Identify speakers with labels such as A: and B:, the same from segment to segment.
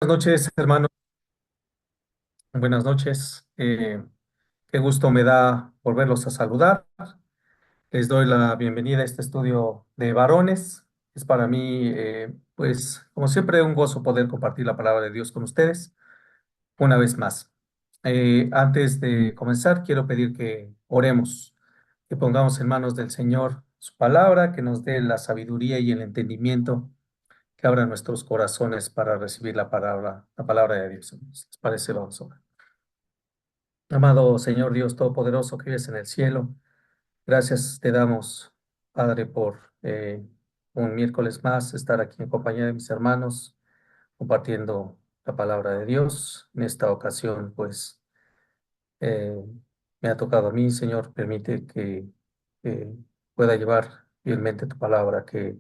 A: Buenas noches, hermano. Buenas noches. Qué gusto me da volverlos a saludar. Les doy la bienvenida a este estudio de varones. Es para mí, pues, como siempre, un gozo poder compartir la palabra de Dios con ustedes una vez más. Antes de comenzar, quiero pedir que oremos, que pongamos en manos del Señor su palabra, que nos dé la sabiduría y el entendimiento, que abra nuestros corazones para recibir la palabra de Dios. ¿Les parece? Vamos a orar. Amado Señor Dios Todopoderoso que vives en el cielo, gracias te damos, Padre, por un miércoles más estar aquí en compañía de mis hermanos, compartiendo la palabra de Dios. En esta ocasión, pues, eh, me ha tocado a mí, Señor, permite que pueda llevar fielmente tu palabra, que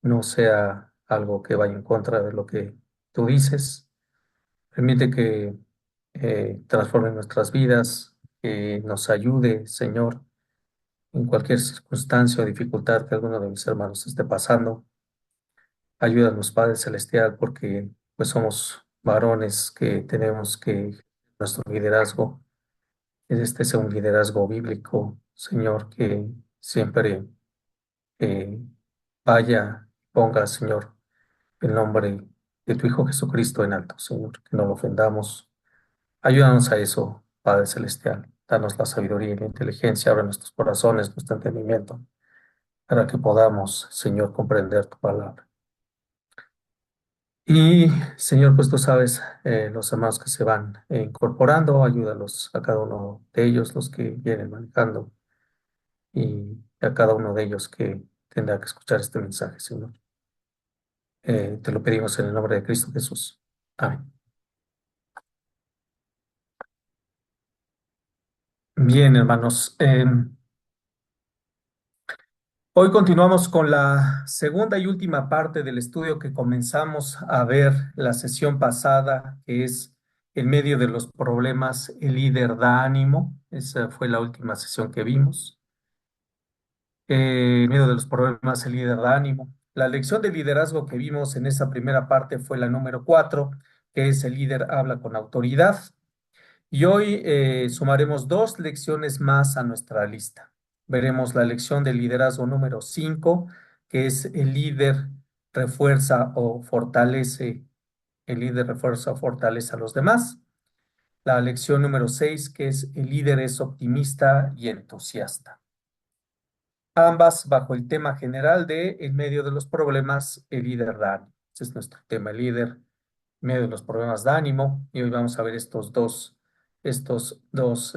A: no sea algo que vaya en contra de lo que tú dices. Permite que transforme nuestras vidas, que nos ayude, Señor, en cualquier circunstancia o dificultad que alguno de mis hermanos esté pasando. Ayúdanos, Padre Celestial, porque pues somos varones que tenemos que nuestro liderazgo, este sea un liderazgo bíblico, Señor, que siempre eh, ponga, Señor, el nombre de tu Hijo Jesucristo en alto, Señor, que no lo ofendamos. Ayúdanos a eso, Padre Celestial. Danos la sabiduría y la inteligencia, abre nuestros corazones, nuestro entendimiento, para que podamos, Señor, comprender tu palabra. Y, Señor, pues tú sabes, los hermanos que se van incorporando, ayúdalos a cada uno de ellos, los que vienen manejando, y a cada uno de ellos que tendrá que escuchar este mensaje, Señor. Te lo pedimos en el nombre de Cristo Jesús. Amén. Bien, hermanos. Hoy continuamos con la segunda y última parte del estudio que comenzamos a ver la sesión pasada, que es en medio de los problemas, el líder da ánimo. Esa fue la última sesión que vimos. En medio de los problemas, el líder da ánimo. La lección de liderazgo que vimos en esa primera parte fue la número 4, que es el líder habla con autoridad. Y hoy sumaremos dos lecciones más a nuestra lista. Veremos la lección de liderazgo número 5, que es el líder refuerza o fortalece a los demás. La lección número 6, que es el líder es optimista y entusiasta. Ambas bajo el tema general de en medio de los problemas, el líder da ánimo. Ese es nuestro tema, el líder en medio de los problemas da ánimo. Y hoy vamos a ver estos dos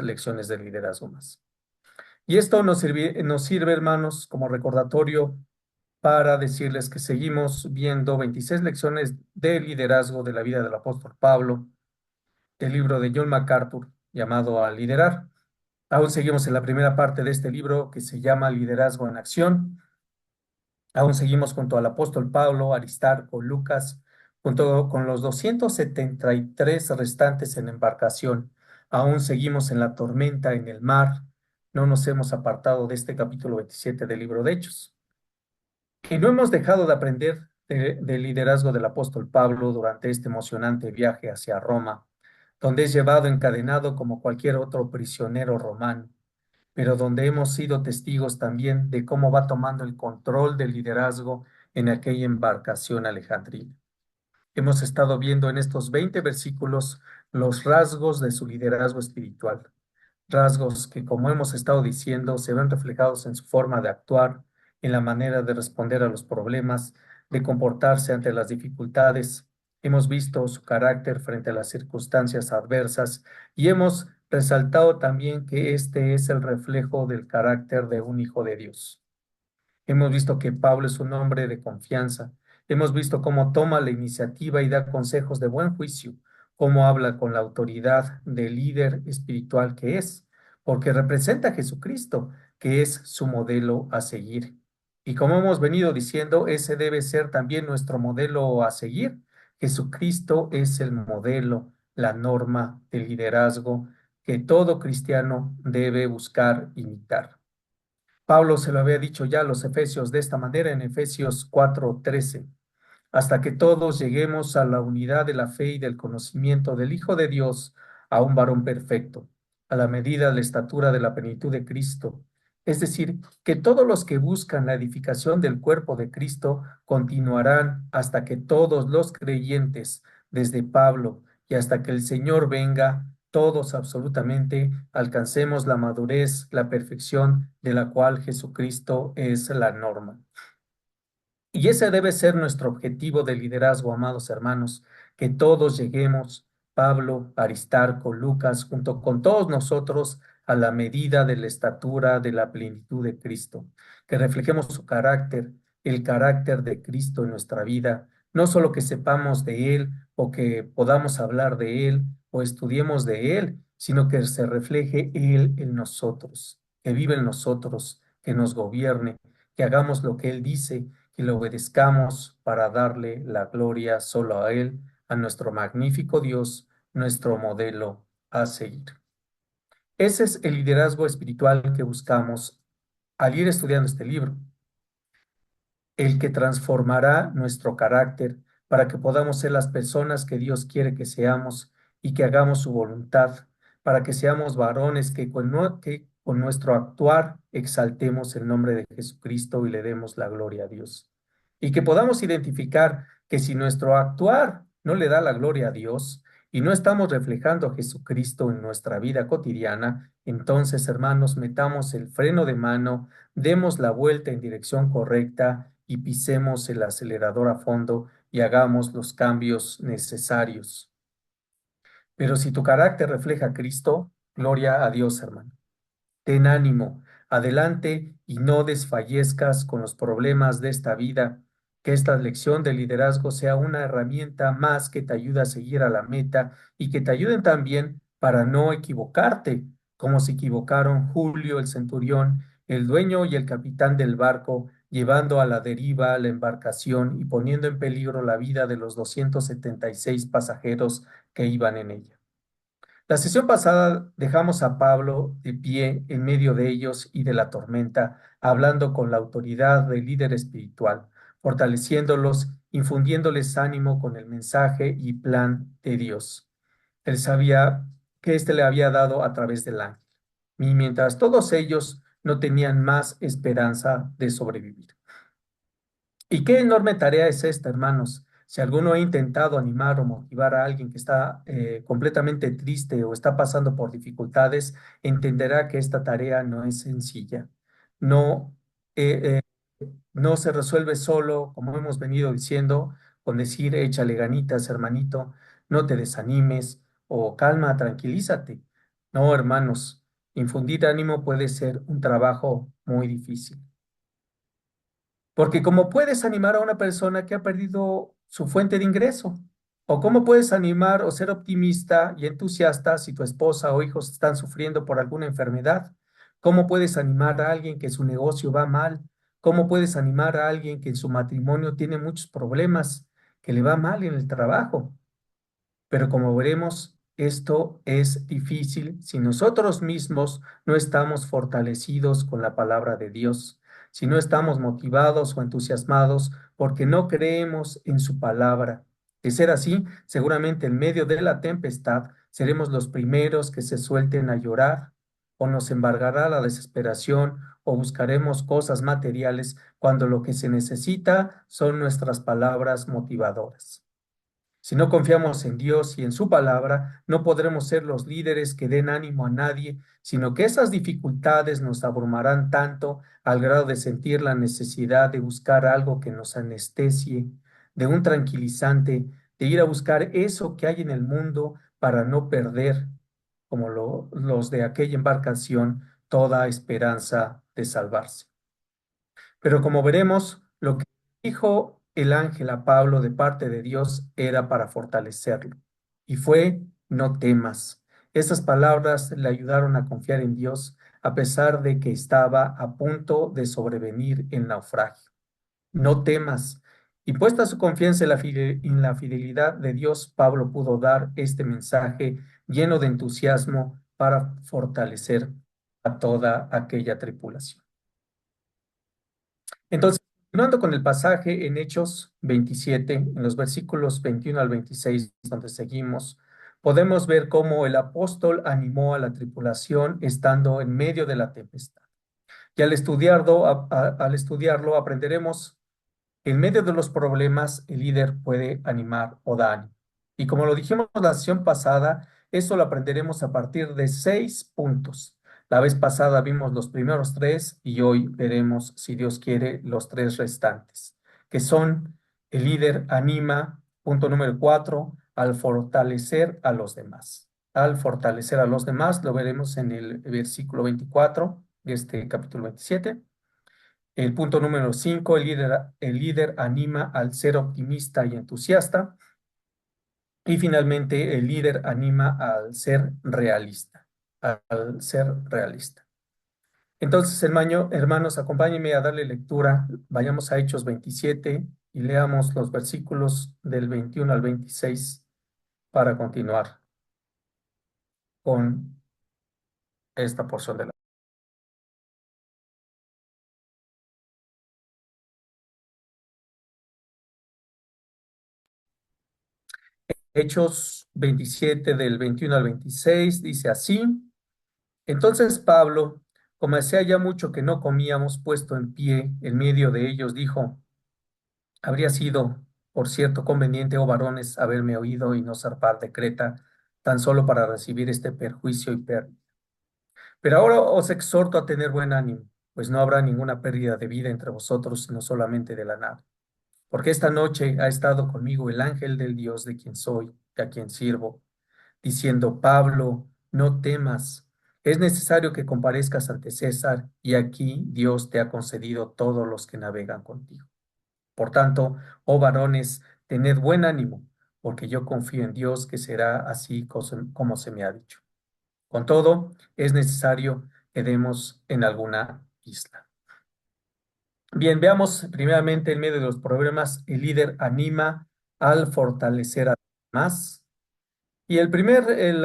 A: lecciones de liderazgo más. Y esto nos sirve, hermanos, como recordatorio para decirles que seguimos viendo 26 lecciones de liderazgo de la vida del apóstol Pablo, del libro de John MacArthur llamado A Liderar. Aún seguimos en la primera parte de este libro que se llama Liderazgo en Acción. Aún seguimos junto al apóstol Pablo, Aristarco, Lucas, junto con los 273 restantes en embarcación. Aún seguimos en la tormenta en el mar. No nos hemos apartado de este capítulo 27 del libro de Hechos. Y no hemos dejado de aprender del liderazgo del apóstol Pablo durante este emocionante viaje hacia Roma, donde es llevado encadenado como cualquier otro prisionero romano, pero donde hemos sido testigos también de cómo va tomando el control del liderazgo en aquella embarcación alejandrina. Hemos estado viendo en estos 20 versículos los rasgos de su liderazgo espiritual, rasgos que, como hemos estado diciendo, se ven reflejados en su forma de actuar, en la manera de responder a los problemas, de comportarse ante las dificultades. Hemos visto su carácter frente a las circunstancias adversas y hemos resaltado también que este es el reflejo del carácter de un hijo de Dios. Hemos visto que Pablo es un hombre de confianza. Hemos visto cómo toma la iniciativa y da consejos de buen juicio, cómo habla con la autoridad del líder espiritual que es, porque representa a Jesucristo, que es su modelo a seguir. Y como hemos venido diciendo, ese debe ser también nuestro modelo a seguir. Jesucristo es el modelo, la norma del liderazgo que todo cristiano debe buscar imitar. Pablo se lo había dicho ya a los Efesios de esta manera en Efesios 4:13. hasta que todos lleguemos a la unidad de la fe y del conocimiento del Hijo de Dios, a un varón perfecto, a la medida de la estatura de la plenitud de Cristo. Es decir, que todos los que buscan la edificación del cuerpo de Cristo continuarán hasta que todos los creyentes, desde Pablo y hasta que el Señor venga, todos absolutamente alcancemos la madurez, la perfección de la cual Jesucristo es la norma. Y ese debe ser nuestro objetivo de liderazgo, amados hermanos, que todos lleguemos, Pablo, Aristarco, Lucas, junto con todos nosotros, a la medida de la estatura de la plenitud de Cristo, que reflejemos su carácter, el carácter de Cristo en nuestra vida, no solo que sepamos de Él o que podamos hablar de Él o estudiemos de Él, sino que se refleje Él en nosotros, que vive en nosotros, que nos gobierne, que hagamos lo que Él dice, que le obedezcamos para darle la gloria solo a Él, a nuestro magnífico Dios, nuestro modelo a seguir. Ese es el liderazgo espiritual que buscamos al ir estudiando este libro, el que transformará nuestro carácter para que podamos ser las personas que Dios quiere que seamos y que hagamos su voluntad, para que seamos varones que con nuestro actuar exaltemos el nombre de Jesucristo y le demos la gloria a Dios. Y que podamos identificar que si nuestro actuar no le da la gloria a Dios y no estamos reflejando a Jesucristo en nuestra vida cotidiana, entonces, hermanos, metamos el freno de mano, demos la vuelta en dirección correcta y pisemos el acelerador a fondo y hagamos los cambios necesarios. Pero si tu carácter refleja a Cristo, gloria a Dios, hermano. Ten ánimo, adelante y no desfallezcas con los problemas de esta vida. Que esta lección de liderazgo sea una herramienta más que te ayude a seguir a la meta y que te ayuden también para no equivocarte, como se equivocaron Julio el centurión, el dueño y el capitán del barco, llevando a la deriva la embarcación y poniendo en peligro la vida de los 276 pasajeros que iban en ella. La sesión pasada dejamos a Pablo de pie en medio de ellos y de la tormenta, hablando con la autoridad del líder espiritual, fortaleciéndolos, infundiéndoles ánimo con el mensaje y plan de Dios. Él sabía que éste le había dado a través del ángel, y mientras todos ellos no tenían más esperanza de sobrevivir. Y qué enorme tarea es esta, hermanos. Si alguno ha intentado animar o motivar a alguien que está completamente triste o está pasando por dificultades, entenderá que esta tarea no es sencilla. No, no se resuelve solo, como hemos venido diciendo, con decir échale ganitas, hermanito, no te desanimes o calma, tranquilízate. No, hermanos, infundir ánimo puede ser un trabajo muy difícil. Porque ¿cómo puedes animar a una persona que ha perdido su fuente de ingreso? ¿O cómo puedes animar o ser optimista y entusiasta si tu esposa o hijos están sufriendo por alguna enfermedad? ¿Cómo puedes animar a alguien que su negocio va mal? ¿Cómo puedes animar a alguien que en su matrimonio tiene muchos problemas, que le va mal en el trabajo? Pero como veremos, esto es difícil si nosotros mismos no estamos fortalecidos con la palabra de Dios, si no estamos motivados o entusiasmados porque no creemos en su palabra. De ser así, seguramente en medio de la tempestad seremos los primeros que se suelten a llorar o nos embargará la desesperación o buscaremos cosas materiales cuando lo que se necesita son nuestras palabras motivadoras. Si no confiamos en Dios y en su palabra, no podremos ser los líderes que den ánimo a nadie, sino que esas dificultades nos abrumarán tanto al grado de sentir la necesidad de buscar algo que nos anestesie, de un tranquilizante, de ir a buscar eso que hay en el mundo para no perder, como los de aquella embarcación, toda esperanza de salvarse. Pero como veremos, lo que dijo el ángel a Pablo de parte de Dios era para fortalecerlo. Y fue, no temas. Esas palabras le ayudaron a confiar en Dios a pesar de que estaba a punto de sobrevenir el naufragio. No temas. Y puesta su confianza en la fidelidad de Dios, Pablo pudo dar este mensaje lleno de entusiasmo para fortalecer a toda aquella tripulación. Entonces, Continuando con el pasaje en Hechos 27, en los versículos 21 al 26, donde seguimos, podemos ver cómo el apóstol animó a la tripulación estando en medio de la tempestad. Y al estudiarlo aprenderemos que en medio de los problemas el líder puede animar o dar ánimo. Y como lo dijimos la sesión pasada, eso lo aprenderemos a partir de 6 puntos. La vez pasada vimos los primeros tres y hoy veremos, si Dios quiere, los tres restantes, que son: el líder anima, punto número 4, al fortalecer a los demás. Al fortalecer a los demás, lo veremos en el versículo 24 de este capítulo 27. El punto número 5, el líder anima al ser optimista y entusiasta. Y finalmente, el líder anima al ser realista, al ser realista. Entonces, hermanos, acompáñenme a darle lectura. Vayamos a Hechos 27 y leamos los versículos del 21 al 26 para continuar con esta porción de la. Hechos 27 del 21 al 26 dice así: Entonces Pablo, como hacía ya mucho que no comíamos, puesto en pie en medio de ellos, dijo: Habría sido, por cierto, conveniente, oh varones, haberme oído y no zarpar de Creta, tan solo para recibir este perjuicio y pérdida. Pero ahora os exhorto a tener buen ánimo, pues no habrá ninguna pérdida de vida entre vosotros, sino solamente de la nave. Porque esta noche ha estado conmigo el ángel del Dios de quien soy y a quien sirvo, diciendo: Pablo, no temas, es necesario que comparezcas ante César, y aquí Dios te ha concedido todos los que navegan contigo. Por tanto, oh varones, tened buen ánimo, porque yo confío en Dios que será así como se me ha dicho. Con todo, es necesario que demos en alguna isla. Bien, veamos primeramente en medio de los problemas, el líder anima al fortalecer a los demás. Y lo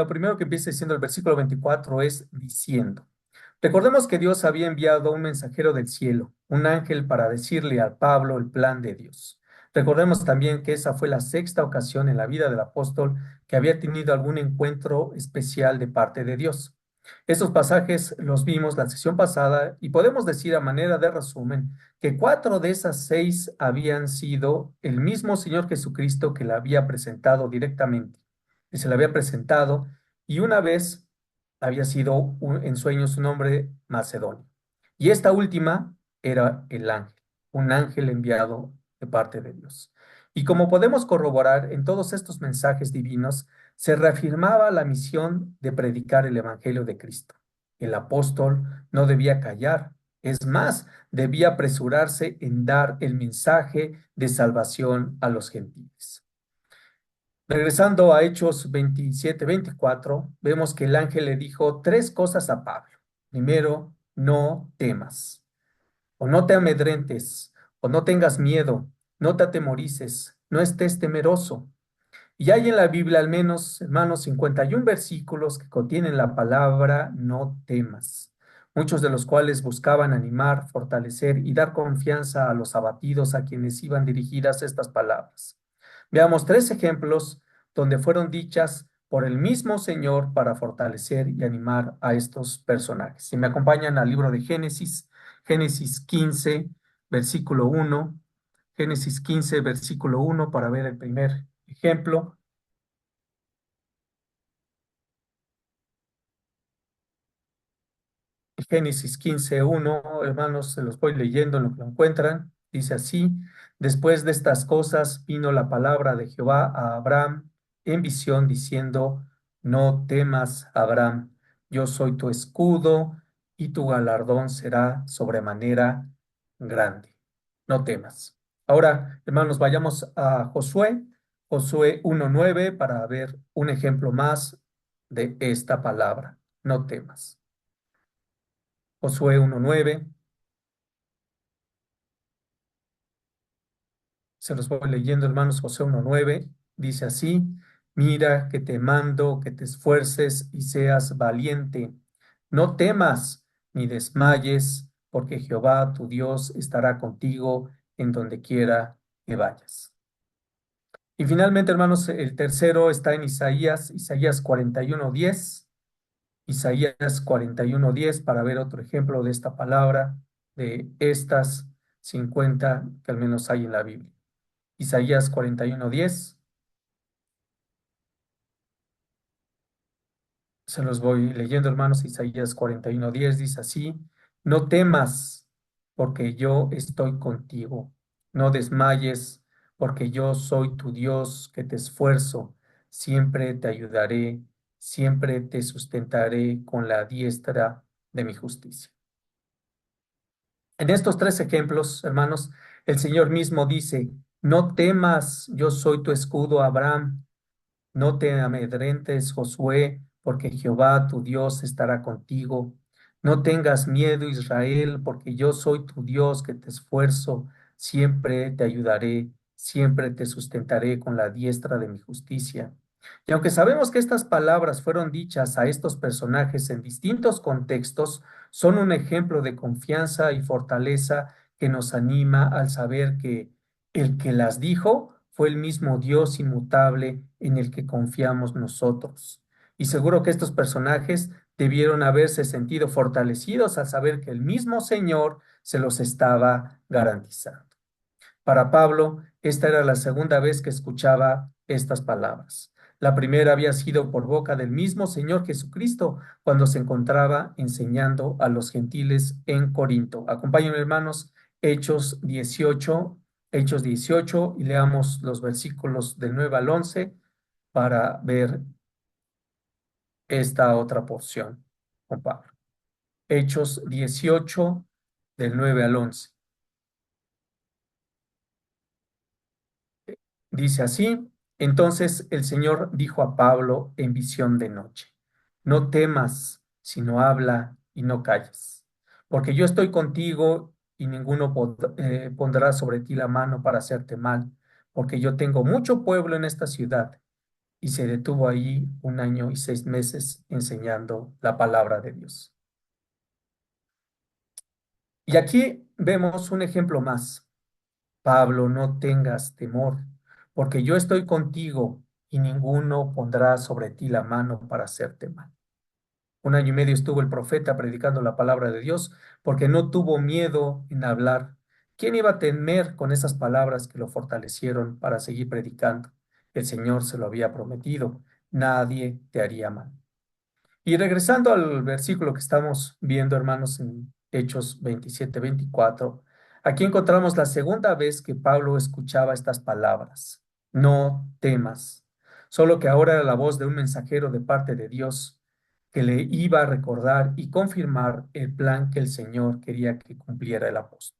A: primero que empieza diciendo el versículo 24 es diciendo. Recordemos que Dios había enviado un mensajero del cielo, un ángel, para decirle a Pablo el plan de Dios. Recordemos también que esa fue la sexta ocasión en la vida del apóstol que había tenido algún encuentro especial de parte de Dios. Estos pasajes los vimos la sesión pasada y podemos decir a manera de resumen que 4 de esas 6 habían sido el mismo Señor Jesucristo que le había presentado directamente, que se le había presentado, y una vez había sido en sueños un hombre macedonio. Y esta última era el ángel, un ángel enviado de parte de Dios. Y como podemos corroborar en todos estos mensajes divinos, se reafirmaba la misión de predicar el Evangelio de Cristo. El apóstol no debía callar, es más, debía apresurarse en dar el mensaje de salvación a los gentiles. Regresando a Hechos 27-24, vemos que el ángel le dijo 3 cosas a Pablo. Primero, no temas, o no te amedrentes, o no tengas miedo, no te atemorices, no estés temeroso. Y hay en la Biblia al menos, hermanos, 51 versículos que contienen la palabra no temas, muchos de los cuales buscaban animar, fortalecer y dar confianza a los abatidos a quienes iban dirigidas estas palabras. Veamos 3 ejemplos donde fueron dichas por el mismo Señor para fortalecer y animar a estos personajes. Si me acompañan al libro de Génesis, Génesis 15, versículo 1, Génesis 15, versículo 1, para ver el primer ejemplo. Génesis 15:1, hermanos, se los voy leyendo en lo que lo encuentran. Dice así: Después de estas cosas vino la palabra de Jehová a Abraham en visión, diciendo: No temas, Abraham, yo soy tu escudo y tu galardón será sobremanera grande. No temas. Ahora, hermanos, vayamos a Josué, Josué 1:9, para ver un ejemplo más de esta palabra. No temas. Josué 1:9, se los voy leyendo, hermanos. Josué 1:9 dice así: Mira que te mando que te esfuerces y seas valiente. No temas ni desmayes, porque Jehová tu Dios estará contigo en donde quiera que vayas. Y finalmente, hermanos, el tercero está en Isaías 41:10. Isaías 41:10 para ver otro ejemplo de esta palabra, de estas 50 que al menos hay en la Biblia. Isaías 41:10, se los voy leyendo, hermanos. Isaías 41:10 dice así: No temas, porque yo estoy contigo. No desmayes, porque yo soy tu Dios, que te esfuerzo. Siempre te ayudaré, siempre te sustentaré con la diestra de mi justicia. En estos tres ejemplos, hermanos, el Señor mismo dice: No temas, yo soy tu escudo, Abraham. No te amedrentes, Josué, porque Jehová tu Dios estará contigo. No tengas miedo, Israel, porque yo soy tu Dios, que te esfuerzo. Siempre te ayudaré, siempre te sustentaré con la diestra de mi justicia. Y aunque sabemos que estas palabras fueron dichas a estos personajes en distintos contextos, son un ejemplo de confianza y fortaleza que nos anima al saber que el que las dijo fue el mismo Dios inmutable en el que confiamos nosotros. Y seguro que estos personajes debieron haberse sentido fortalecidos al saber que el mismo Señor se los estaba garantizando. Para Pablo, esta era la segunda vez que escuchaba estas palabras. La primera había sido por boca del mismo Señor Jesucristo cuando se encontraba enseñando a los gentiles en Corinto. Acompáñenme, hermanos, Hechos 18, y leamos los versículos del 9 al 11 para ver esta otra porción con Pablo. Hechos 18, del 9 al 11. Dice así: Entonces el Señor dijo a Pablo en visión de noche: No temas, sino habla y no calles, porque yo estoy contigo y ninguno pondrá sobre ti la mano para hacerte mal, porque yo tengo mucho pueblo en esta ciudad. Y se detuvo ahí 1 año y 6 meses enseñando la palabra de Dios. Y aquí vemos un ejemplo más. Pablo, no tengas temor, porque yo estoy contigo y ninguno pondrá sobre ti la mano para hacerte mal. 1 año y medio estuvo el profeta predicando la palabra de Dios porque no tuvo miedo en hablar. ¿Quién iba a temer con esas palabras que lo fortalecieron para seguir predicando? El Señor se lo había prometido: nadie te haría mal. Y regresando al versículo que estamos viendo, hermanos, en Hechos 27-24, aquí encontramos la segunda vez que Pablo escuchaba estas palabras: No temas. Solo que ahora era la voz de un mensajero de parte de Dios que le iba a recordar y confirmar el plan que el Señor quería que cumpliera el apóstol.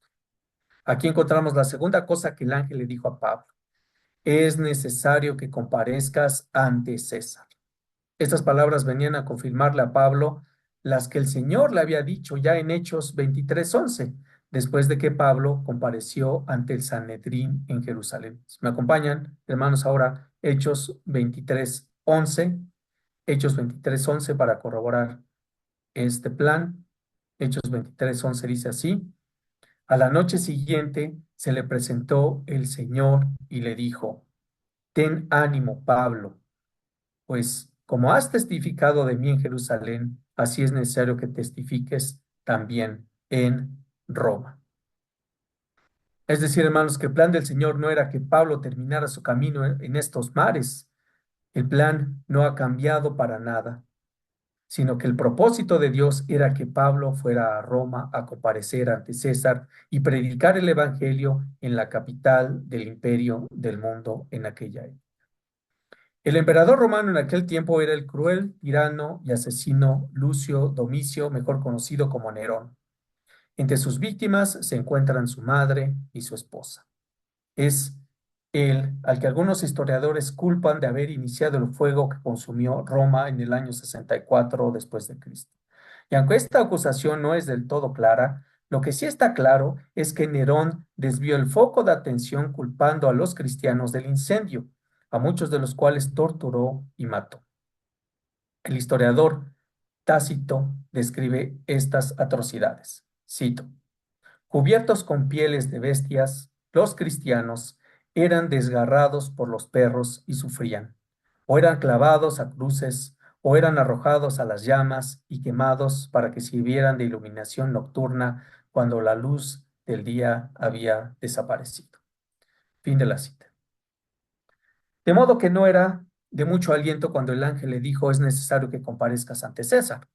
A: Aquí encontramos la segunda cosa que el ángel le dijo a Pablo: Es necesario que comparezcas ante César. Estas palabras venían a confirmarle a Pablo las que el Señor le había dicho ya en Hechos 23:11, después de que Pablo compareció ante el Sanedrín en Jerusalén. Si me acompañan, hermanos, ahora Hechos 23:11, Hechos 23:11 para corroborar este plan. Hechos 23:11 dice así: A la noche siguiente se le presentó el Señor y le dijo: Ten ánimo, Pablo, pues como has testificado de mí en Jerusalén, así es necesario que testifiques también en Roma. Es decir, hermanos, que el plan del Señor no era que Pablo terminara su camino en estos mares. El plan no ha cambiado para nada, sino que el propósito de Dios era que Pablo fuera a Roma a comparecer ante César y predicar el Evangelio en la capital del imperio del mundo en aquella época. El emperador romano en aquel tiempo era el cruel, tirano y asesino Lucio Domicio, mejor conocido como Nerón. Entre sus víctimas se encuentran su madre y su esposa. Es él al que algunos historiadores culpan de haber iniciado el fuego que consumió Roma en el año 64 después de Cristo. Y aunque esta acusación no es del todo clara, lo que sí está claro es que Nerón desvió el foco de atención culpando a los cristianos del incendio, a muchos de los cuales torturó y mató. El historiador Tácito describe estas atrocidades. Cito: Cubiertos con pieles de bestias, los cristianos eran desgarrados por los perros y sufrían, o eran clavados a cruces, o eran arrojados a las llamas y quemados para que sirvieran de iluminación nocturna cuando la luz del día había desaparecido. Fin de la cita. De modo que no era de mucho aliento cuando el ángel le dijo, es necesario que comparezcas ante César.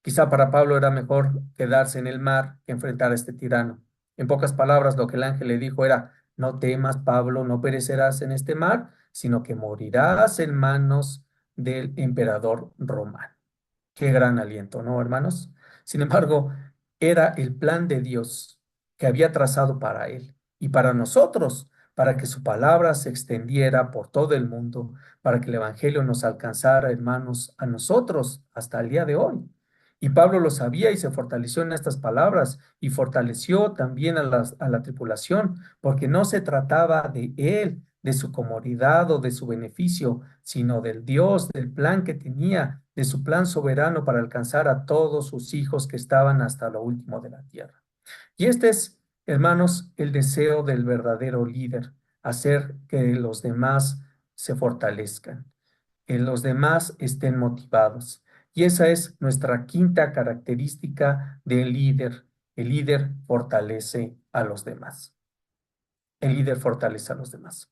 A: Quizá para Pablo era mejor quedarse en el mar que enfrentar a este tirano. En pocas palabras, lo que el ángel le dijo era, no temas, Pablo, no perecerás en este mar, sino que morirás en manos del emperador romano. Qué gran aliento, ¿no, hermanos? Sin embargo, era el plan de Dios que había trazado para él y para nosotros, para que su palabra se extendiera por todo el mundo, para que el Evangelio nos alcanzara, hermanos, a nosotros hasta el día de hoy. Y Pablo lo sabía y se fortaleció en estas palabras y fortaleció también a la tripulación, porque no se trataba de él, de su comodidad o de su beneficio, sino del Dios, del plan que tenía, de su plan soberano para alcanzar a todos sus hijos que estaban hasta lo último de la tierra. Y este es, hermanos, el deseo del verdadero líder, hacer que los demás se fortalezcan, que los demás estén motivados. Y esa es nuestra quinta característica del líder. El líder fortalece a los demás. El líder fortalece a los demás.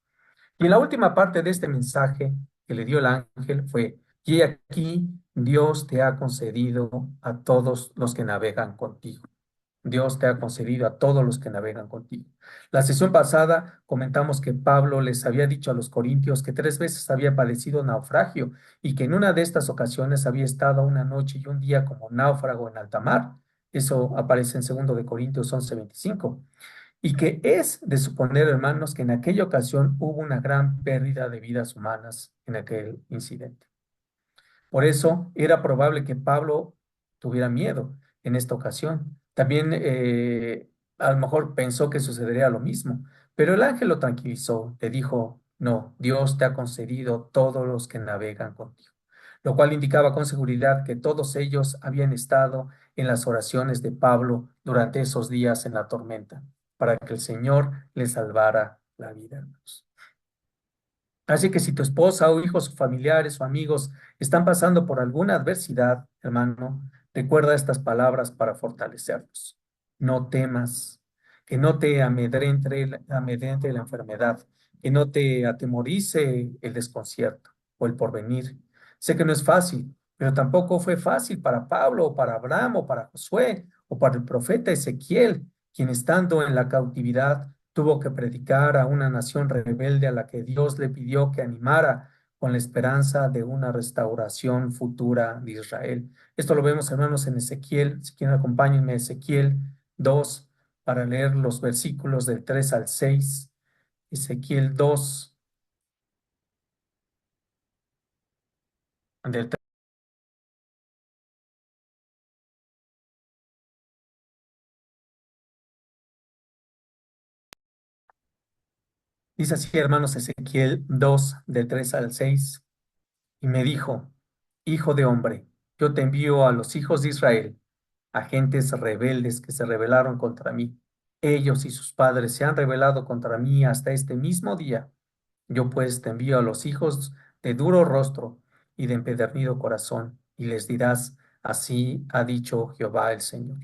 A: Y en la última parte de este mensaje que le dio el ángel fue, y aquí Dios te ha concedido a todos los que navegan contigo. Dios te ha concedido a todos los que navegan contigo. La sesión pasada comentamos que Pablo les había dicho a los corintios que 3 veces había padecido naufragio y que en una de estas ocasiones había estado una noche y un día como náufrago en alta mar. Eso aparece en 2 de Corintios 11:25. Y que es de suponer, hermanos, que en aquella ocasión hubo una gran pérdida de vidas humanas en aquel incidente. Por eso era probable que Pablo tuviera miedo en esta ocasión. También a lo mejor pensó que sucedería lo mismo, pero el ángel lo tranquilizó, le dijo, no, Dios te ha concedido todos los que navegan contigo, lo cual indicaba con seguridad que todos ellos habían estado en las oraciones de Pablo durante esos días en la tormenta, para que el Señor les salvara la vida, hermanos. Así que si tu esposa o hijos o familiares o amigos están pasando por alguna adversidad, hermano, recuerda estas palabras para fortalecerlos. No temas, que no te amedrente la enfermedad, que no te atemorice el desconcierto o el porvenir. Sé que no es fácil, pero tampoco fue fácil para Pablo o para Abraham o para Josué o para el profeta Ezequiel, quien estando en la cautividad tuvo que predicar a una nación rebelde a la que Dios le pidió que animara con la esperanza de una restauración futura de Israel. Esto lo vemos, hermanos, en Ezequiel. Si quieren, acompáñenme a Ezequiel 2 para leer los versículos del 3 al 6. Ezequiel 2, del 3. Dice así, hermanos, Ezequiel 2, del 3 al 6. Y me dijo, hijo de hombre, yo te envío a los hijos de Israel, agentes rebeldes que se rebelaron contra mí. Ellos y sus padres se han rebelado contra mí hasta este mismo día. Yo pues te envío a los hijos de duro rostro y de empedernido corazón, y les dirás, así ha dicho Jehová el Señor.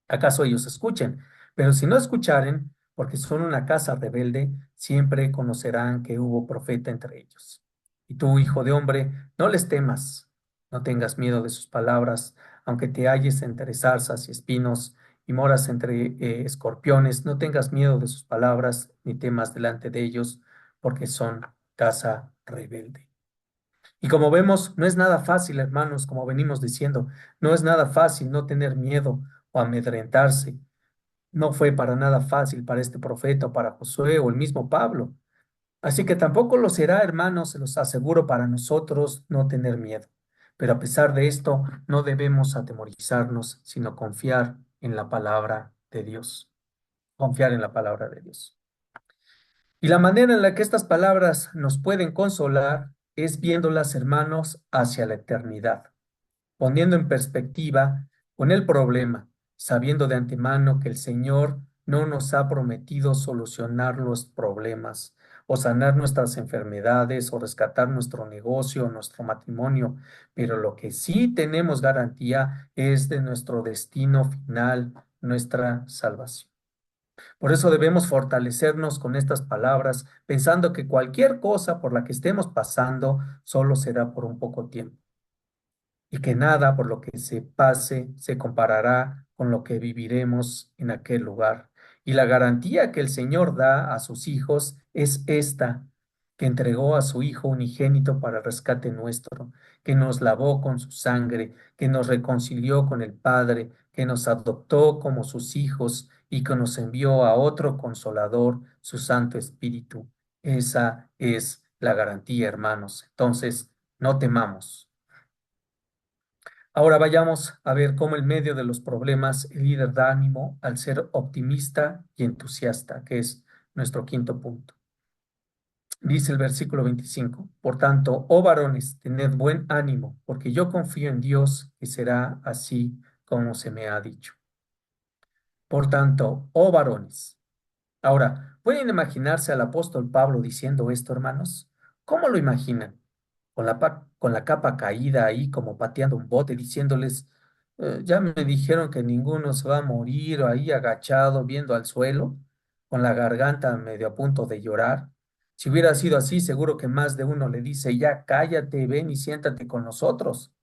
A: ¿Acaso ellos escuchen? Pero si no escucharen, porque son una casa rebelde, siempre conocerán que hubo profeta entre ellos. Y tú, hijo de hombre, no les temas, no tengas miedo de sus palabras, aunque te halles entre zarzas y espinos y moras entre escorpiones, no tengas miedo de sus palabras, ni temas delante de ellos, porque son casa rebelde. Y como vemos, no es nada fácil, hermanos, como venimos diciendo, no es nada fácil no tener miedo o amedrentarse. No fue para nada fácil para este profeta o para Josué o el mismo Pablo. Así que tampoco lo será, hermanos, se los aseguro para nosotros no tener miedo. Pero a pesar de esto, no debemos atemorizarnos, sino confiar en la palabra de Dios. Confiar en la palabra de Dios. Y la manera en la que estas palabras nos pueden consolar es viéndolas, hermanos, hacia la eternidad, poniendo en perspectiva con el problema, sabiendo de antemano que el Señor no nos ha prometido solucionar los problemas o sanar nuestras enfermedades o rescatar nuestro negocio o nuestro matrimonio, pero lo que sí tenemos garantía es de nuestro destino final, nuestra salvación. Por eso debemos fortalecernos con estas palabras, pensando que cualquier cosa por la que estemos pasando solo será por un poco tiempo y que nada por lo que se pase se comparará con lo que viviremos en aquel lugar. Y la garantía que el Señor da a sus hijos es esta, que entregó a su Hijo unigénito para el rescate nuestro, que nos lavó con su sangre, que nos reconcilió con el Padre, que nos adoptó como sus hijos y que nos envió a otro consolador, su Santo Espíritu. Esa es la garantía, hermanos. Entonces, no temamos. Ahora vayamos a ver cómo en medio de los problemas el líder da ánimo al ser optimista y entusiasta, que es nuestro quinto punto. Dice el versículo 25, por tanto, oh varones, tened buen ánimo, porque yo confío en Dios que será así como se me ha dicho. Por tanto, oh varones. Ahora, ¿pueden imaginarse al apóstol Pablo diciendo esto, hermanos? ¿Cómo lo imaginan? Con la capa caída ahí, como pateando un bote, diciéndoles, ya me dijeron que ninguno se va a morir, o ahí agachado, viendo al suelo, con la garganta medio a punto de llorar. Si hubiera sido así, seguro que más de uno le dice, ya cállate, ven y siéntate con nosotros.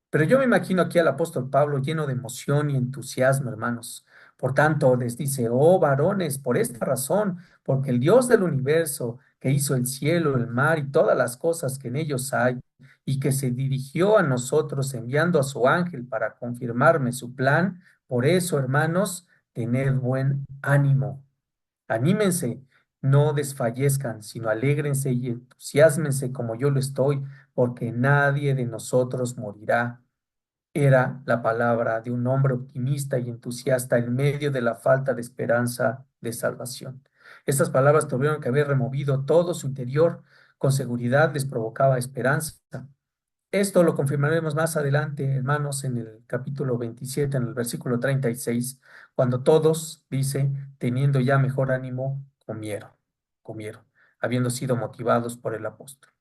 A: Pero yo me imagino aquí al apóstol Pablo lleno de emoción y entusiasmo, hermanos. Por tanto, les dice, oh varones, por esta razón, porque el Dios del universo, que hizo el cielo, el mar y todas las cosas que en ellos hay, y que se dirigió a nosotros enviando a su ángel para confirmarme su plan, por eso, hermanos, tened buen ánimo. Anímense, no desfallezcan, sino alégrense y entusiásmense como yo lo estoy, porque nadie de nosotros morirá. Era la palabra de un hombre optimista y entusiasta en medio de la falta de esperanza de salvación. Estas palabras tuvieron que haber removido todo su interior, con seguridad les provocaba esperanza. Esto lo confirmaremos más adelante, hermanos, en el capítulo 27, en el versículo 36, cuando todos, dice, teniendo ya mejor ánimo, comieron, habiendo sido motivados por el apóstol.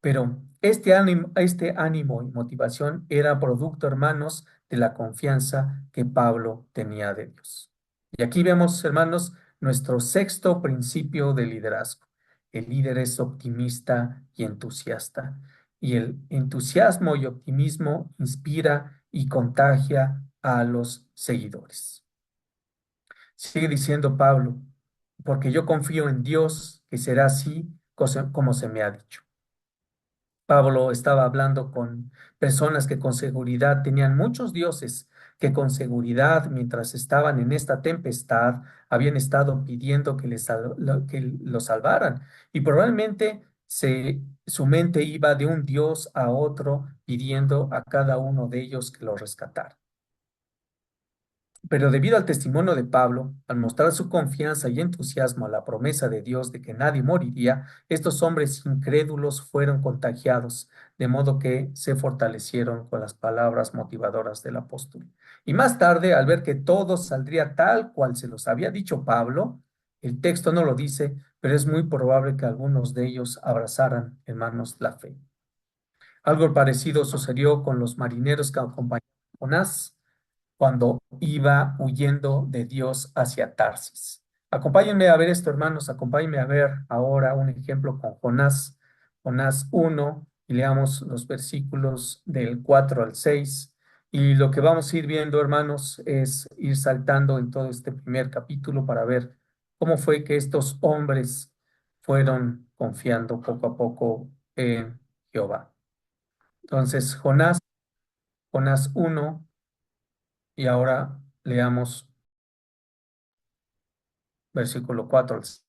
A: Pero este ánimo y motivación era producto, hermanos, de la confianza que Pablo tenía de Dios. Y aquí vemos, hermanos, nuestro sexto principio de liderazgo. El líder es optimista y entusiasta. Y el entusiasmo y optimismo inspira y contagia a los seguidores. Sigue diciendo Pablo, porque yo confío en Dios que será así como se me ha dicho. Pablo estaba hablando con personas que con seguridad tenían muchos dioses, que con seguridad, mientras estaban en esta tempestad, habían estado pidiendo que lo salvaran. Y probablemente su mente iba de un dios a otro pidiendo a cada uno de ellos que lo rescatara. Pero debido al testimonio de Pablo, al mostrar su confianza y entusiasmo a la promesa de Dios de que nadie moriría, estos hombres incrédulos fueron contagiados, de modo que se fortalecieron con las palabras motivadoras del apóstol. Y más tarde, al ver que todo saldría tal cual se los había dicho Pablo, el texto no lo dice, pero es muy probable que algunos de ellos abrazaran, hermanos, la fe. Algo parecido sucedió con los marineros que acompañaron a Jonás cuando iba huyendo de Dios hacia Tarsis. Acompáñenme a ver esto, hermanos, acompáñenme a ver ahora un ejemplo con Jonás, Jonás 1, y leamos los versículos del 4 al 6. Y lo que vamos a ir viendo, hermanos, es ir saltando en todo este primer capítulo para ver cómo fue que estos hombres fueron confiando poco a poco en Jehová. Entonces, Jonás 1, y ahora leamos versículo 4 al 6.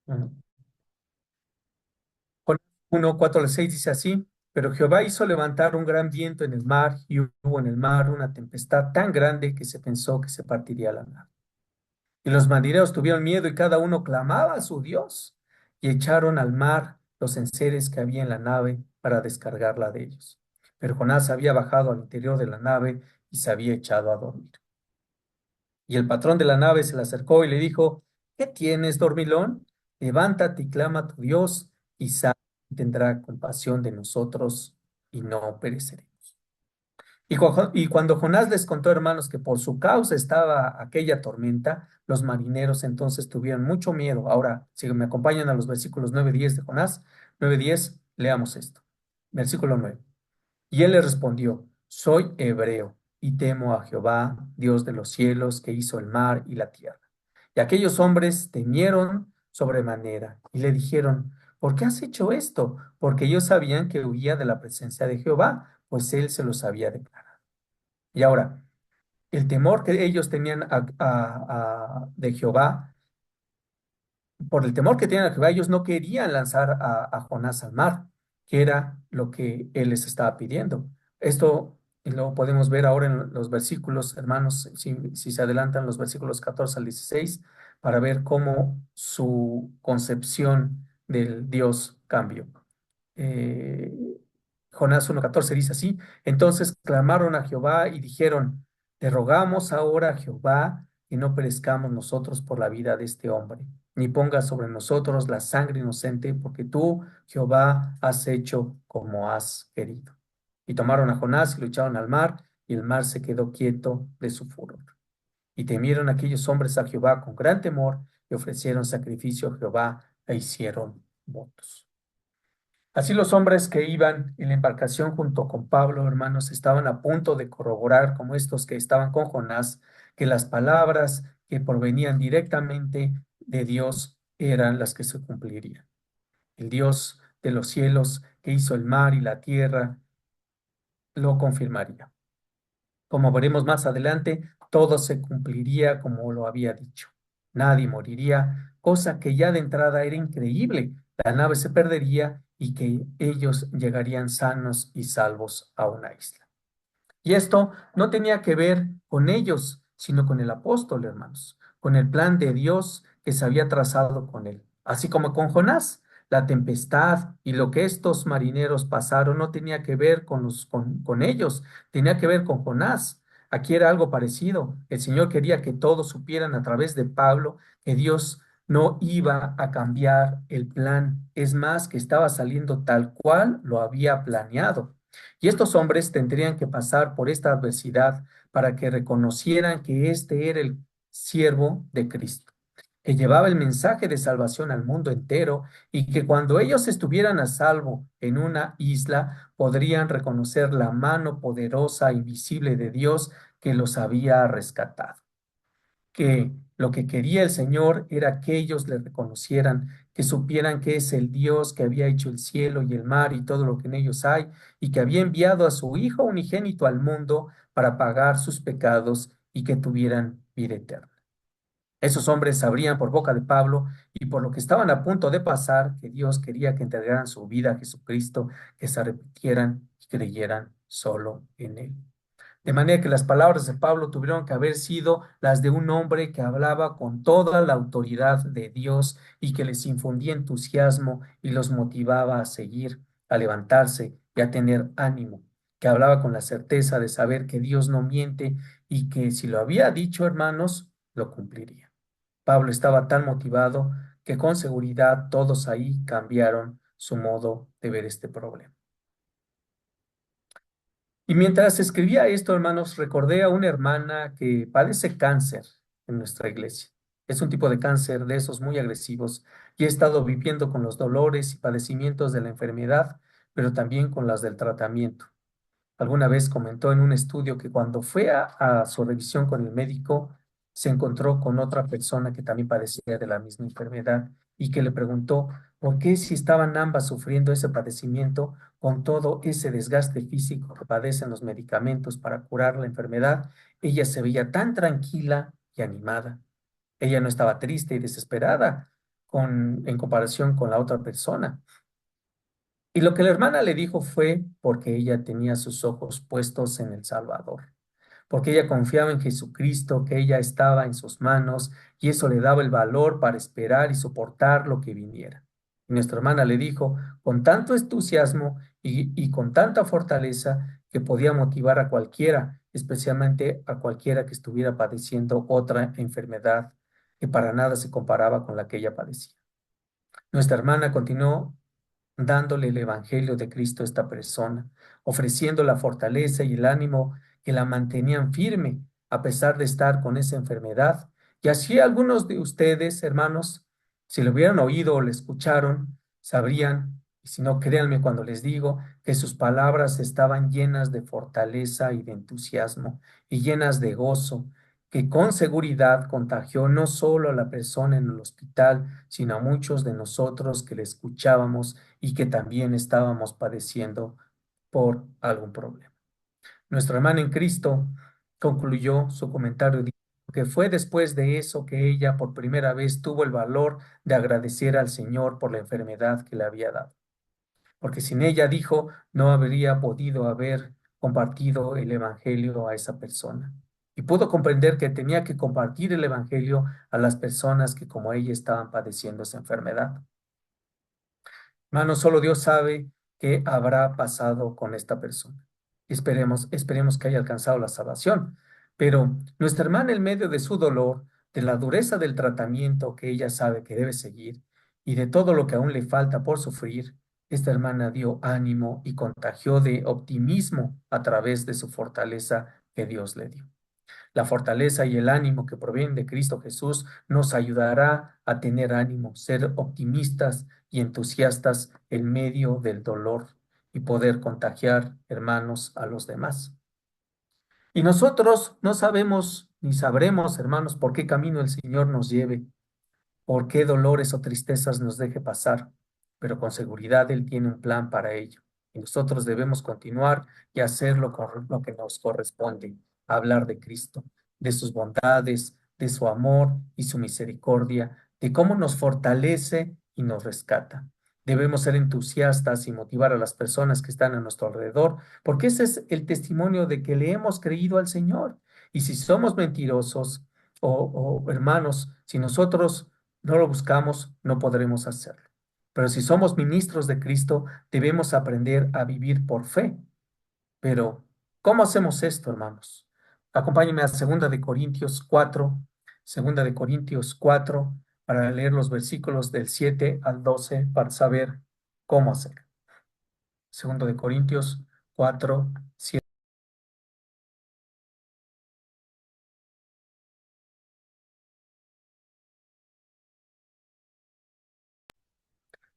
A: Juan 1, 4 al 6 dice así, pero Jehová hizo levantar un gran viento en el mar y hubo en el mar una tempestad tan grande que se pensó que se partiría la mar. Y los marineros tuvieron miedo y cada uno clamaba a su Dios y echaron al mar los enseres que había en la nave para descargarla de ellos. Pero Jonás había bajado al interior de la nave y se había echado a dormir. Y el patrón de la nave se le acercó y le dijo, ¿qué tienes, dormilón? Levántate y clama a tu Dios, quizá tendrá compasión de nosotros y no pereceremos. Y cuando Jonás les contó, hermanos, que por su causa estaba aquella tormenta, los marineros entonces tuvieron mucho miedo. Ahora, si me acompañan a los versículos 9 y 10 de Jonás, 9 y 10, leamos esto. Versículo 9. Y él le respondió, soy hebreo y temo a Jehová, Dios de los cielos, que hizo el mar y la tierra. Y aquellos hombres temieron sobremanera y le dijeron, ¿por qué has hecho esto? Porque ellos sabían que huía de la presencia de Jehová, pues él se los había declarado. Y ahora, el temor que ellos tenían de Jehová, por el temor que tenían a Jehová, ellos no querían lanzar a Jonás al mar, que era lo que él les estaba pidiendo. Esto lo podemos ver ahora en los versículos, hermanos, si se adelantan los versículos 14 al 16, para ver cómo su concepción del Dios cambió. Eh, Jonás 1:14 dice así, entonces clamaron a Jehová y dijeron, te rogamos ahora, Jehová, que no perezcamos nosotros por la vida de este hombre, ni pongas sobre nosotros la sangre inocente, porque tú, Jehová, has hecho como has querido. Y tomaron a Jonás y lo echaron al mar, y el mar se quedó quieto de su furor. Y temieron aquellos hombres a Jehová con gran temor, y ofrecieron sacrificio a Jehová e hicieron votos. Así los hombres que iban en la embarcación junto con Pablo, hermanos, estaban a punto de corroborar, como estos que estaban con Jonás, que las palabras que provenían directamente de Dios eran las que se cumplirían. El Dios de los cielos que hizo el mar y la tierra lo confirmaría. Como veremos más adelante, todo se cumpliría como lo había dicho. Nadie moriría, cosa que ya de entrada era increíble. La nave se perdería y que ellos llegarían sanos y salvos a una isla. Y esto no tenía que ver con ellos, sino con el apóstol, hermanos, con el plan de Dios que se había trazado con él. Así como con Jonás, la tempestad y lo que estos marineros pasaron no tenía que ver con ellos, tenía que ver con Jonás. Aquí era algo parecido. El Señor quería que todos supieran a través de Pablo que Dios no iba a cambiar el plan. Es más, que estaba saliendo tal cual lo había planeado. Y estos hombres tendrían que pasar por esta adversidad para que reconocieran que este era el siervo de Cristo, que llevaba el mensaje de salvación al mundo entero y que cuando ellos estuvieran a salvo en una isla, podrían reconocer la mano poderosa y visible de Dios que los había rescatado, que lo que quería el Señor era que ellos le reconocieran, que supieran que es el Dios que había hecho el cielo y el mar y todo lo que en ellos hay, y que había enviado a su Hijo unigénito al mundo para pagar sus pecados y que tuvieran vida eterna. Esos hombres sabrían por boca de Pablo y por lo que estaban a punto de pasar que Dios quería que entregaran su vida a Jesucristo, que se arrepintieran y creyeran solo en Él. De manera que las palabras de Pablo tuvieron que haber sido las de un hombre que hablaba con toda la autoridad de Dios y que les infundía entusiasmo y los motivaba a seguir, a levantarse y a tener ánimo, que hablaba con la certeza de saber que Dios no miente y que si lo había dicho, hermanos, lo cumpliría. Pablo estaba tan motivado que con seguridad todos ahí cambiaron su modo de ver este problema. Y mientras escribía esto, hermanos, recordé a una hermana que padece cáncer en nuestra iglesia. Es un tipo de cáncer de esos muy agresivos y he estado viviendo con los dolores y padecimientos de la enfermedad, pero también con las del tratamiento. Alguna vez comentó en un estudio que cuando fue a su revisión con el médico, se encontró con otra persona que también padecía de la misma enfermedad y que le preguntó por qué si estaban ambas sufriendo ese padecimiento con todo ese desgaste físico que padecen los medicamentos para curar la enfermedad, ella se veía tan tranquila y animada. Ella no estaba triste y desesperada en comparación con la otra persona. Y lo que la hermana le dijo fue porque ella tenía sus ojos puestos en el Salvador, porque ella confiaba en Jesucristo, que ella estaba en sus manos y eso le daba el valor para esperar y soportar lo que viniera. Y nuestra hermana le dijo con tanto entusiasmo y con tanta fortaleza que podía motivar a cualquiera, especialmente a cualquiera que estuviera padeciendo otra enfermedad que para nada se comparaba con la que ella padecía. Nuestra hermana continuó dándole el Evangelio de Cristo a esta persona, ofreciendo la fortaleza y el ánimo que la mantenían firme a pesar de estar con esa enfermedad. Y así algunos de ustedes, hermanos, si lo hubieran oído o le escucharon, sabrían, y si no, créanme cuando les digo, que sus palabras estaban llenas de fortaleza y de entusiasmo y llenas de gozo, que con seguridad contagió no solo a la persona en el hospital, sino a muchos de nosotros que le escuchábamos y que también estábamos padeciendo por algún problema. Nuestra hermana en Cristo concluyó su comentario diciendo que fue después de eso que ella por primera vez tuvo el valor de agradecer al Señor por la enfermedad que le había dado, porque sin ella, dijo, no habría podido haber compartido el Evangelio a esa persona. Y pudo comprender que tenía que compartir el Evangelio a las personas que como ella estaban padeciendo esa enfermedad. Hermano, solo Dios sabe qué habrá pasado con esta persona. Esperemos que haya alcanzado la salvación. Pero nuestra hermana, en medio de su dolor, de la dureza del tratamiento que ella sabe que debe seguir y de todo lo que aún le falta por sufrir, esta hermana dio ánimo y contagió de optimismo a través de su fortaleza que Dios le dio. La fortaleza y el ánimo que provienen de Cristo Jesús nos ayudará a tener ánimo, ser optimistas y entusiastas en medio del dolor y poder contagiar, hermanos, a los demás. Y nosotros no sabemos ni sabremos, hermanos, por qué camino el Señor nos lleve, por qué dolores o tristezas nos deje pasar, pero con seguridad Él tiene un plan para ello. Y nosotros debemos continuar y hacer lo que nos corresponde, hablar de Cristo, de sus bondades, de su amor y su misericordia, de cómo nos fortalece y nos rescata. Debemos ser entusiastas y motivar a las personas que están a nuestro alrededor, porque ese es el testimonio de que le hemos creído al Señor. Y si somos mentirosos o hermanos, si nosotros no lo buscamos, no podremos hacerlo. Pero si somos ministros de Cristo, debemos aprender a vivir por fe. Pero, ¿cómo hacemos esto, hermanos? Acompáñenme a Segunda de Corintios 4, para leer los versículos del 7 al 12 para saber cómo hacer. Segundo de Corintios 4, 7.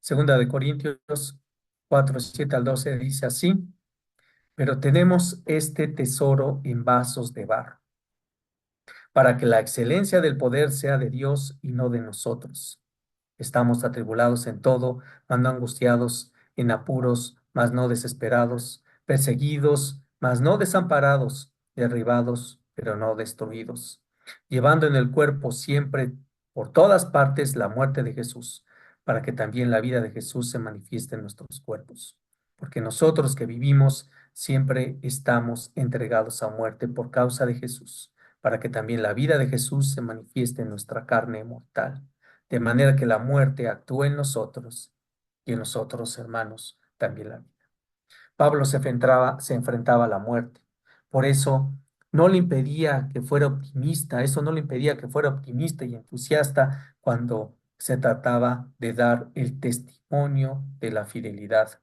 A: Segunda de Corintios 4, 7 al 12 dice así: pero tenemos este tesoro en vasos de barro, para que la excelencia del poder sea de Dios y no de nosotros. Estamos atribulados en todo, mas no angustiados, en apuros, mas no desesperados, perseguidos, mas no desamparados, derribados, pero no destruidos, llevando en el cuerpo siempre por todas partes la muerte de Jesús, para que también la vida de Jesús se manifieste en nuestros cuerpos. Porque nosotros que vivimos siempre estamos entregados a muerte por causa de Jesús, para que también la vida de Jesús se manifieste en nuestra carne mortal, de manera que la muerte actúe en nosotros y en nosotros, hermanos, también la vida. Pablo se enfrentaba a la muerte. Por eso no le impedía que fuera optimista, eso no le impedía que fuera optimista y entusiasta cuando se trataba de dar el testimonio de la fidelidad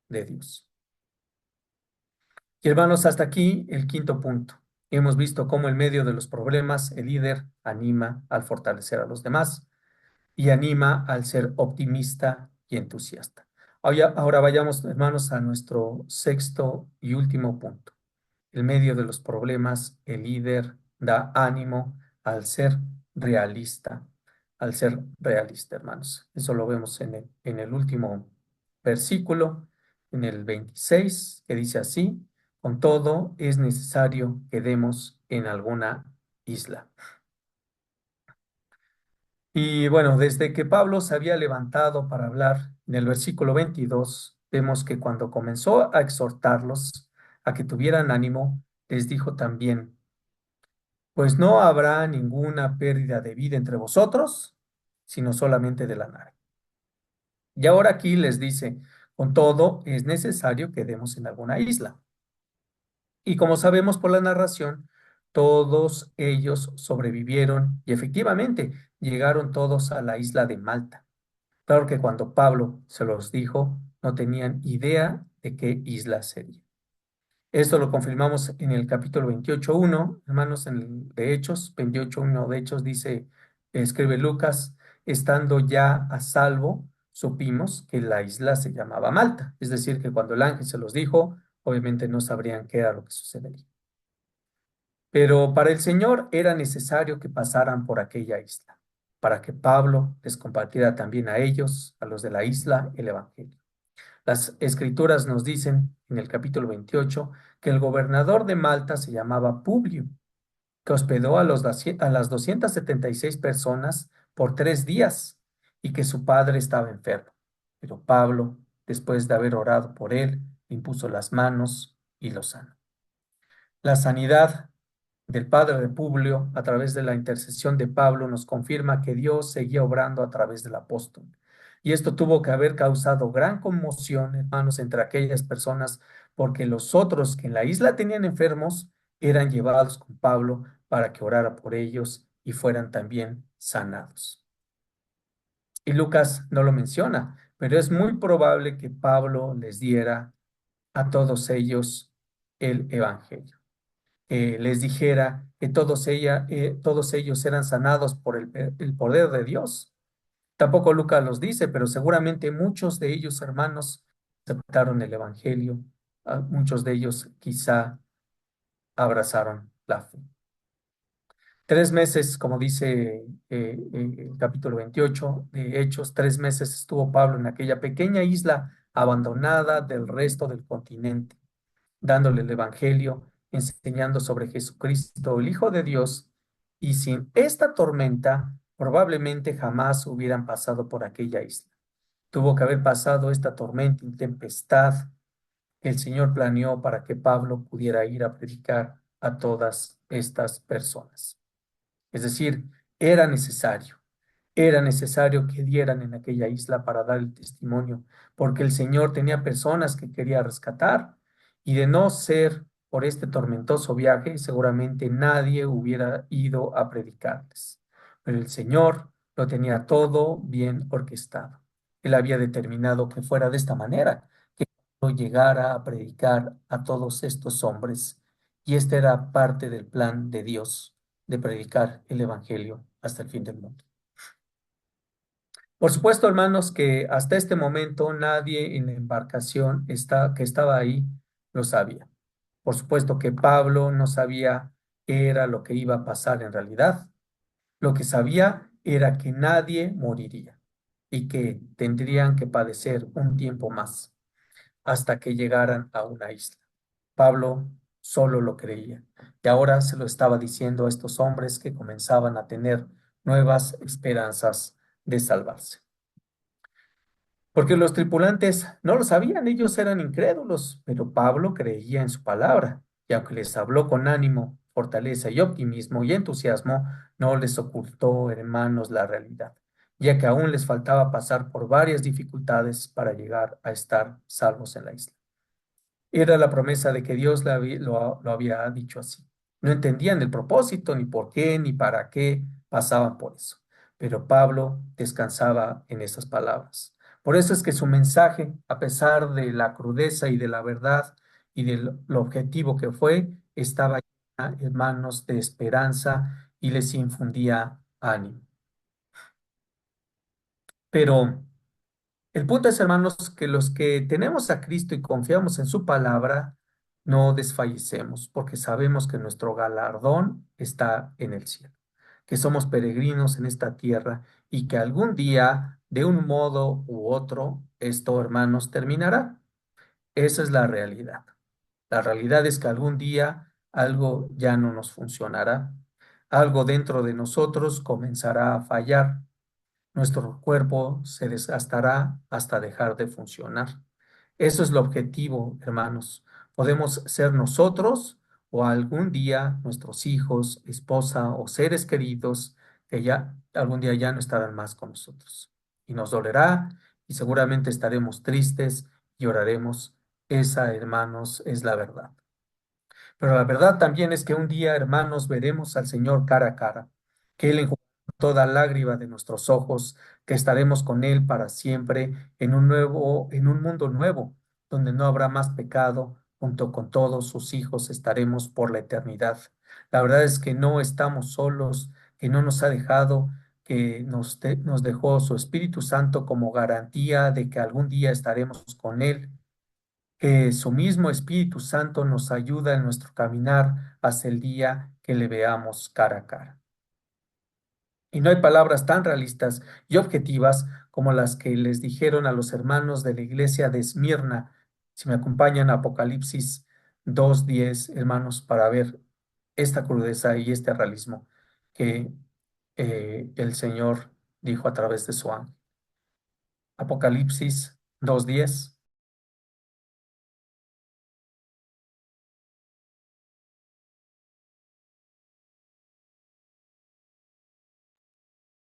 A: de Dios. Y hermanos, hasta aquí el quinto punto. Hemos visto cómo en medio de los problemas el líder anima al fortalecer a los demás y anima al ser optimista y entusiasta. Ahora vayamos, hermanos, a nuestro sexto y último punto. En medio de los problemas, el líder da ánimo al ser realista, al ser realista, hermanos. Eso lo vemos en el último versículo, en el 26, que dice así: con todo es necesario que demos en alguna isla. Y bueno, desde que Pablo se había levantado para hablar, en el versículo 22, vemos que cuando comenzó a exhortarlos a que tuvieran ánimo, les dijo también: pues no habrá ninguna pérdida de vida entre vosotros, sino solamente de la nave. Y ahora aquí les dice, con todo, es necesario que demos en alguna isla. Y como sabemos por la narración, todos ellos sobrevivieron y efectivamente llegaron todos a la isla de Malta. Claro que cuando Pablo se los dijo, no tenían idea de qué isla sería. Esto lo confirmamos en el capítulo 28:1, hermanos, de Hechos, 28:1 de Hechos dice, escribe Lucas, estando ya a salvo, supimos que la isla se llamaba Malta. Es decir, que cuando el ángel se los dijo, obviamente no sabrían qué era lo que sucedería. Pero para el Señor era necesario que pasaran por aquella isla, para que Pablo les compartiera también a ellos, a los de la isla, el Evangelio. Las escrituras nos dicen en el capítulo 28 que el gobernador de Malta se llamaba Publio, que hospedó a las 276 personas por 3 días y que su padre estaba enfermo. Pero Pablo, después de haber orado por él, impuso las manos y lo sanó. La sanidad del padre de Publio, a través de la intercesión de Pablo, nos confirma que Dios seguía obrando a través del apóstol. Y esto tuvo que haber causado gran conmoción, hermanos, entre aquellas personas, porque los otros que en la isla tenían enfermos eran llevados con Pablo para que orara por ellos y fueran también sanados. Y Lucas no lo menciona, pero es muy probable que Pablo les diera a todos ellos el evangelio, les dijera que todos ellos eran sanados por el poder de Dios. Tampoco Lucas los dice, pero seguramente muchos de ellos, hermanos, aceptaron el Evangelio. Muchos de ellos quizá abrazaron la fe. 3 meses, como dice el capítulo 28 de Hechos, 3 meses estuvo Pablo en aquella pequeña isla abandonada del resto del continente, dándole el Evangelio, enseñando sobre Jesucristo, el Hijo de Dios, y sin esta tormenta probablemente jamás hubieran pasado por aquella isla. Tuvo que haber pasado esta tormenta y tempestad que el Señor planeó para que Pablo pudiera ir a predicar a todas estas personas. Es decir, era necesario. Era necesario que dieran en aquella isla para dar el testimonio, porque el Señor tenía personas que quería rescatar y de no ser por este tormentoso viaje, seguramente nadie hubiera ido a predicarles. Pero el Señor lo tenía todo bien orquestado. Él había determinado que fuera de esta manera, que no llegara a predicar a todos estos hombres. Y este era parte del plan de Dios, de predicar el Evangelio hasta el fin del mundo. Por supuesto, hermanos, que hasta este momento nadie en la embarcación que estaba ahí lo sabía. Por supuesto que Pablo no sabía qué era lo que iba a pasar en realidad. Lo que sabía era que nadie moriría y que tendrían que padecer un tiempo más hasta que llegaran a una isla. Pablo solo lo creía y ahora se lo estaba diciendo a estos hombres que comenzaban a tener nuevas esperanzas de salvarse. Porque los tripulantes no lo sabían, ellos eran incrédulos, pero Pablo creía en su palabra, y aunque les habló con ánimo, fortaleza y optimismo y entusiasmo, no les ocultó, hermanos, la realidad, ya que aún les faltaba pasar por varias dificultades para llegar a estar salvos en la isla. Era la promesa de que Dios lo había dicho así. No entendían el propósito, ni por qué, ni para qué pasaban por eso. Pero Pablo descansaba en esas palabras. Por eso es que su mensaje, a pesar de la crudeza y de la verdad y de lo objetivo que fue, estaba llena, hermanos, de esperanza y les infundía ánimo. Pero el punto es, hermanos, que los que tenemos a Cristo y confiamos en su palabra, no desfallecemos, porque sabemos que nuestro galardón está en el cielo, que somos peregrinos en esta tierra y que algún día, de un modo u otro, esto, hermanos, terminará. Esa es la realidad. La realidad es que algún día algo ya no nos funcionará, algo dentro de nosotros comenzará a fallar, nuestro cuerpo se desgastará hasta dejar de funcionar. Eso es el objetivo, hermanos. Podemos ser nosotros o algún día nuestros hijos, esposa o seres queridos que ya algún día ya no estarán más con nosotros. Y nos dolerá y seguramente estaremos tristes y oraremos. Esa, hermanos, es la verdad. Pero la verdad también es que un día, hermanos, veremos al Señor cara a cara, que Él enjugará toda lágrima de nuestros ojos, que estaremos con Él para siempre en un mundo nuevo, donde no habrá más pecado, junto con todos sus hijos estaremos por la eternidad. La verdad es que no estamos solos, que no nos ha dejado, que nos dejó su Espíritu Santo como garantía de que algún día estaremos con Él, que su mismo Espíritu Santo nos ayuda en nuestro caminar hasta el día que le veamos cara a cara. Y no hay palabras tan realistas y objetivas como las que les dijeron a los hermanos de la iglesia de Esmirna. Si me acompañan a Apocalipsis 2:10, hermanos, para ver esta crudeza y este realismo que el Señor dijo a través de su ángel. Apocalipsis 2:10.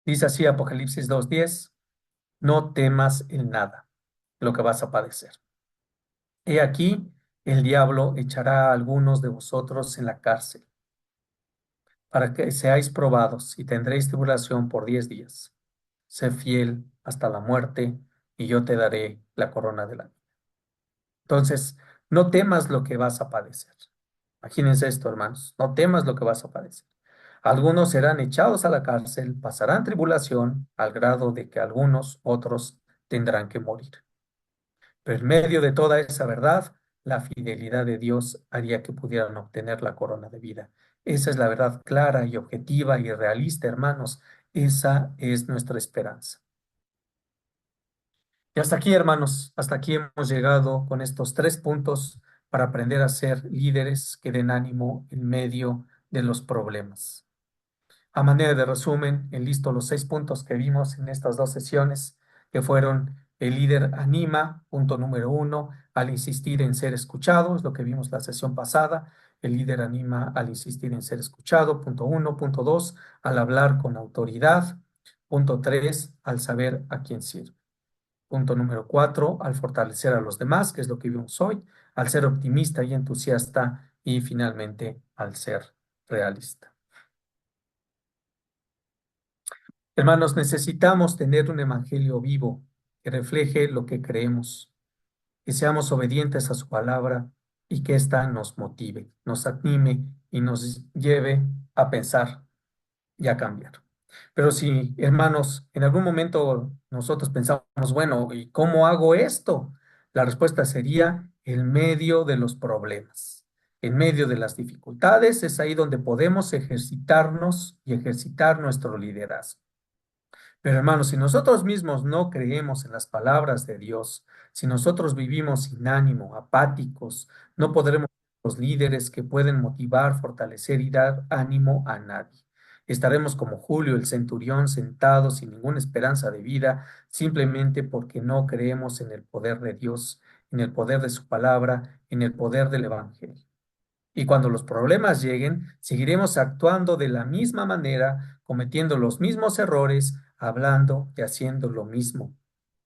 A: Dice así Apocalipsis 2:10. No temas en nada lo que vas a padecer. He aquí, el diablo echará a algunos de vosotros en la cárcel, para que seáis probados y tendréis tribulación por 10 días. Sé fiel hasta la muerte, y yo te daré la corona de la vida. Entonces, no temas lo que vas a padecer. Imagínense esto, hermanos, no temas lo que vas a padecer. Algunos serán echados a la cárcel, pasarán tribulación, al grado de que algunos otros tendrán que morir. Pero en medio de toda esa verdad, la fidelidad de Dios haría que pudieran obtener la corona de vida. Esa es la verdad clara y objetiva y realista, hermanos. Esa es nuestra esperanza. Y hasta aquí, hermanos, hasta aquí hemos llegado con estos 3 puntos para aprender a ser líderes que den ánimo en medio de los problemas. A manera de resumen, enlisto los 6 puntos que vimos en estas 2 sesiones, que fueron: el líder anima, punto número 1, al insistir en ser escuchado, es lo que vimos la sesión pasada. El líder anima al insistir en ser escuchado, punto 1. Punto 2, al hablar con autoridad. Punto 3, al saber a quién sirve. Punto número 4, al fortalecer a los demás, que es lo que vimos hoy, al ser optimista y entusiasta, y finalmente al ser realista. Hermanos, necesitamos tener un evangelio vivo que refleje lo que creemos, que seamos obedientes a su palabra y que ésta nos motive, nos anime y nos lleve a pensar y a cambiar. Pero si, hermanos, en algún momento nosotros pensamos, bueno, ¿y cómo hago esto? La respuesta sería: en medio de los problemas, en medio de las dificultades, es ahí donde podemos ejercitarnos y ejercitar nuestro liderazgo. Pero hermanos, si nosotros mismos no creemos en las palabras de Dios, si nosotros vivimos sin ánimo, apáticos, no podremos ser los líderes que pueden motivar, fortalecer y dar ánimo a nadie. Estaremos como Julio el centurión, sentados sin ninguna esperanza de vida, simplemente porque no creemos en el poder de Dios, en el poder de su palabra, en el poder del Evangelio. Y cuando los problemas lleguen, seguiremos actuando de la misma manera, cometiendo los mismos errores, hablando y haciendo lo mismo.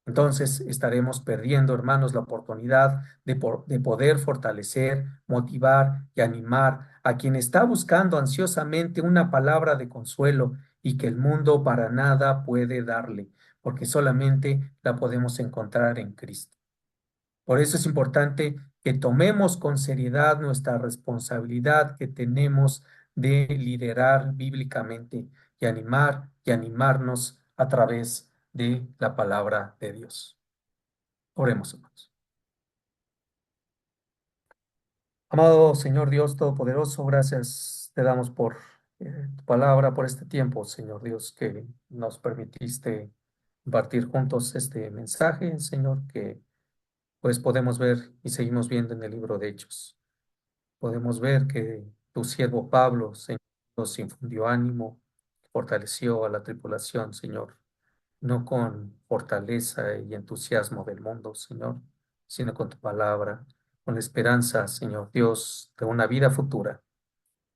A: Entonces estaremos perdiendo, hermanos, la oportunidad de poder fortalecer, motivar y animar a quien está buscando ansiosamente una palabra de consuelo y que el mundo para nada puede darle, porque solamente la podemos encontrar en Cristo. Por eso es importante que tomemos con seriedad nuestra responsabilidad que tenemos de liderar bíblicamente y animarnos a través de la palabra de Dios. Oremos, hermanos. Amado Señor Dios Todopoderoso, gracias te damos por tu palabra, por este tiempo, Señor Dios, que nos permitiste compartir juntos este mensaje, Señor, que pues podemos ver y seguimos viendo en el libro de Hechos. Podemos ver que tu siervo Pablo, Señor, nos infundió ánimo, fortaleció a la tripulación, Señor, no con fortaleza y entusiasmo del mundo, Señor, sino con tu palabra, con la esperanza, Señor Dios, de una vida futura,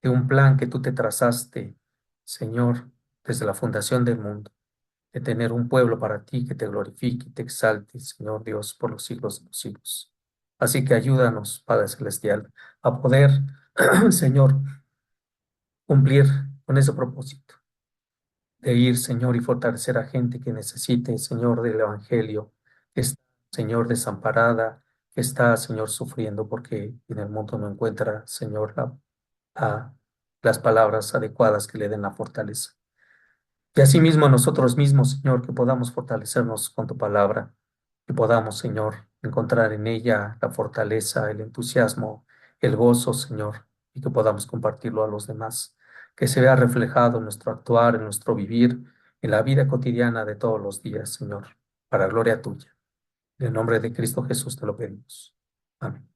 A: de un plan que tú te trazaste, Señor, desde la fundación del mundo. de tener un pueblo para ti que te glorifique y te exalte, Señor Dios, por los siglos de los siglos. Así que ayúdanos, Padre Celestial, a poder, Señor, cumplir con ese propósito de ir, Señor, y fortalecer a gente que necesite, Señor, del Evangelio, que está, Señor, desamparada, que está, Señor, sufriendo porque en el mundo no encuentra, Señor, a las palabras adecuadas que le den la fortaleza. Y asimismo nosotros mismos, Señor, que podamos fortalecernos con tu palabra, que podamos, Señor, encontrar en ella la fortaleza, el entusiasmo, el gozo, Señor, y que podamos compartirlo a los demás, que se vea reflejado en nuestro actuar, en nuestro vivir, en la vida cotidiana de todos los días, Señor, para gloria tuya. En el nombre de Cristo Jesús te lo pedimos. Amén.